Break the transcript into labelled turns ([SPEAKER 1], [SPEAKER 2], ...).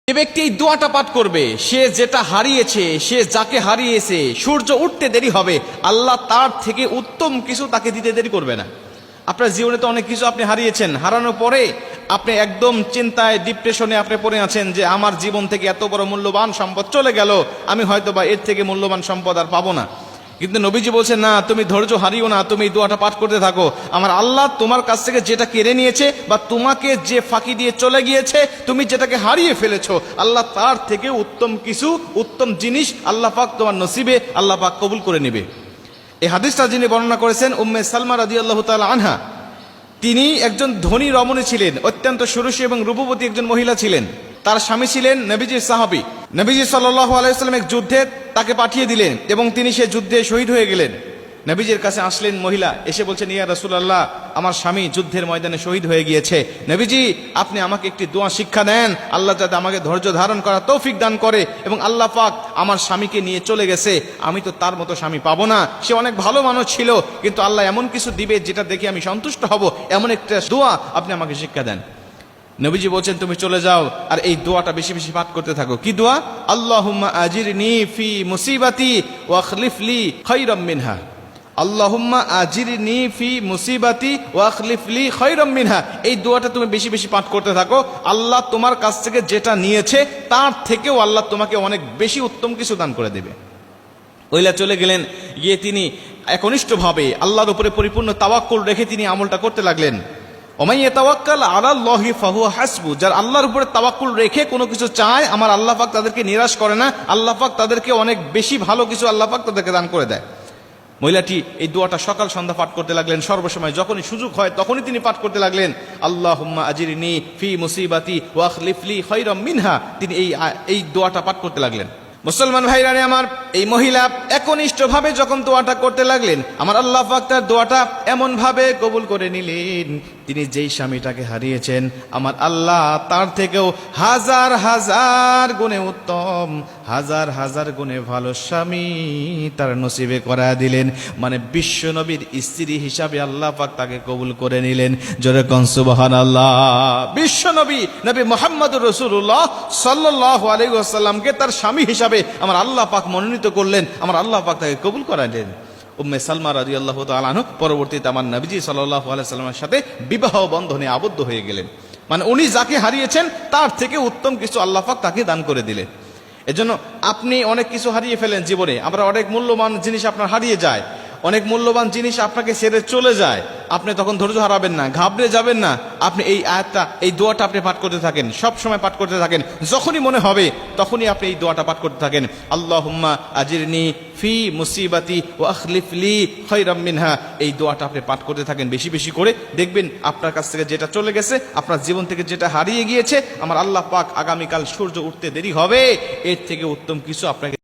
[SPEAKER 1] যে ব্যক্তি এই দোয়াটা পাঠ করবে, সে যেটা হারিয়েছে, সে যাকে হারিয়েছে, সূর্য উঠতে দেরি হবে, আল্লাহ তার থেকে উত্তম কিছু তাকে দিতে দেরি করবে না। আপনার জীবনে তো অনেক কিছু আপনি হারিয়েছেন, হারানোর পরে আপনি একদম চিন্তায়, ডিপ্রেশনে আপনি পড়ে আছেন যে আমার জীবন থেকে এত বড় মূল্যবান সম্পদ চলে গেল, আমি হয়তো বা এর থেকে মূল্যবান সম্পদ আর পাবো না। কিন্তু নবীজি বলছেন, না, তুমি ধৈর্য হারিও না, তুমি এই দোয়াটা পাঠ করতে থাকো। আমার আল্লাহ তোমার কাছ থেকে যেটা কেড়ে নিয়েছে বা তোমাকে যে ফাঁকি দিয়ে চলে গিয়েছে, তুমি যেটাকে হারিয়ে ফেলেছো, আল্লাহ তার থেকে উত্তম কিছু, উত্তম জিনিস আল্লাহ পাক তোমার নসিবে আল্লাহ পাক কবুল করে নেবে। এই হাদিসটা যিনি বর্ণনা করেছেন উম্মে সালমা রাদিয়াল্লাহু তাআলা আনহা, তিনি একজন ধনী রমণী ছিলেন, অত্যন্ত সুরসী এবং রূপবতী একজন মহিলা ছিলেন। তার স্বামী ছিলেন নবীজির সাহাবী। নবীজি সাল্লাল্লাহু আলাইহি ওয়াসাল্লাম এক যুদ্ধে তাকে পাঠিয়ে দিলেন এবং তিনি সে যুদ্ধে শহীদ হয়ে গেলেন। নবীজির কাছে আসলেন মহিলা, এসে বলছেন, ইয়া রাসূলুল্লাহ, আমার স্বামী যুদ্ধের ময়দানে শহীদ হয়ে গিয়েছে। নবীজি, আপনি আমাকে একটি দোয়া শিক্ষা দেন, আল্লাহ যাতে আমাকে ধৈর্য ধারণ করার তৌফিক দান করে, এবং আল্লাহ পাক আমার স্বামীকে নিয়ে চলে গেছে, আমি তো তার মতো স্বামী পাবো না, সে অনেক ভালো মানুষ ছিল, কিন্তু আল্লাহ এমন কিছু দিবে যেটা দেখে আমি সন্তুষ্ট হব, এমন একটা দোয়া আপনি আমাকে শিক্ষা দেন। নবীজি বলছেন, তুমি চলে যাও আর এই দোয়াটা বেশি বেশি পাঠ করতে থাকো। কি দোয়া? আল্লাহুম্মা আজিরনি ফি মুসিবাতি ওয়া আখলিফ লি খায়রাম মিনহা। আল্লাহুম্মা আজিরনি ফি মুসিবাতি ওয়া আখলিফ লি খায়রাম মিনহা। এই দোয়াটা তুমি বেশি বেশি পাঠ করতে থাকো। আল্লাহ তোমার কাছ থেকে যেটা নিয়েছে তার থেকেও আল্লাহ তোমাকে অনেক বেশি উত্তম কিছু দান করে দেবে। ওইলা চলে গেলেন, গিয়ে তিনি একনিষ্ঠভাবে আল্লাহর উপরে পরিপূর্ণ তাওয়াক্কুল রেখে তিনি আমলটা করতে লাগলেন। ওমাই ইয়াতাওয়াক্কাল আলাল্লাহি ফাহুয়া হাসবু। যারা আল্লাহর উপরে তাওয়াক্কুল রেখে কোনো কিছু চায়, আমার আল্লাহ পাক তাদেরকে নিরাশ করে না, আল্লাহ পাক তাদেরকে অনেক বেশি ভালো কিছু আল্লাহ পাক তাদেরকে দান করে দেয়। মহিলাটি এই দোয়াটা সকাল সন্ধ্যা পাঠ করতে লাগলেন, সর্বসময় যখনই সুযোগ হয় তখনই তিনি পাঠ করতে লাগলেন, আল্লাহুম্মা আজিরনি ফি মুসিবাতি ওয়া আখলিফ লি খায়রাম মিনহা। তিনি এই দোয়াটা পাঠ করতে লাগলেন। মুসলমান ভাইরা আমার, এই মহিলা একনিষ্ঠভাবে যখন দোয়াটা করতে লাগলেন, আমার আল্লাহ পাক তার দোয়াটা এমন ভাবে কবুল করে নিলেন, তিনি যেই স্বামীটাকে হারিয়েছেন, আমার আল্লাহ তার থেকেও হাজার হাজার গুণে উত্তম, হাজার হাজার গুণে ভালো স্বামী তার নসিবে করা দিলেন। মানে বিশ্ব নবীর স্ত্রী হিসাবে আল্লাহ পাক তাকে কবুল করে নিলেন। জোরে কোন সুবহানাল্লাহ। বিশ্ব নবী মুহাম্মদুর রাসূলুল্লাহ সাল্লাল্লাহু আলাইহি ওয়াসাল্লামকে তার স্বামী হিসাবে আমার আল্লাহ পাক মনোনীত করলেন, আমার আল্লাহ পাক তাকে কবুল করালেন। উম্মে সালমা রাদিয়াল্লাহু তাআলা আনহা পরবর্তীতে আমার নবীজি সাল্লাল্লাহু আলাইহি ওয়াসাল্লামের সাথে বিবাহ বন্ধনে আবদ্ধ হয়ে গেলেন। মানে উনি যাকে হারিয়েছেন তার থেকে উত্তম কিছু আল্লাহ পাক তাকে দান করে দিলেন। এজন্য আপনি অনেক কিছু হারিয়ে ফেলেন জীবনে, আমরা অনেক মূল্যবান জিনিস আপনার হারিয়ে যায়, অনেক মূল্যবান জিনিস আপনাকে ছেড়ে চলে যায়, আপনি তখন ধৈর্য হারাবেন না, ঘাবড়ে যাবেন না। আপনি এই আয়াতটা, এই দোয়াটা আপনি পাঠ করতে থাকেন, সব সময় পাঠ করতে থাকেন, যখনই মনে হবে তখনই আপনি এই দোয়াটা পাঠ করতে থাকেন। আল্লাহুম্মা আজিরনি ফি মুসিবাতি ওয়া আখলিফ লি খায়রাম মিনহা। এই দোয়াটা আপনি পাঠ করতে থাকেন বেশি বেশি করে, দেখবেন আপনার কাছ থেকে যেটা চলে গেছে, আপনার জীবন থেকে যেটা হারিয়ে গিয়েছে, আমার আল্লাহ পাক আগামীকাল সূর্য উঠতে দেরি হবে, এর থেকে উত্তম কিছু আপনাকে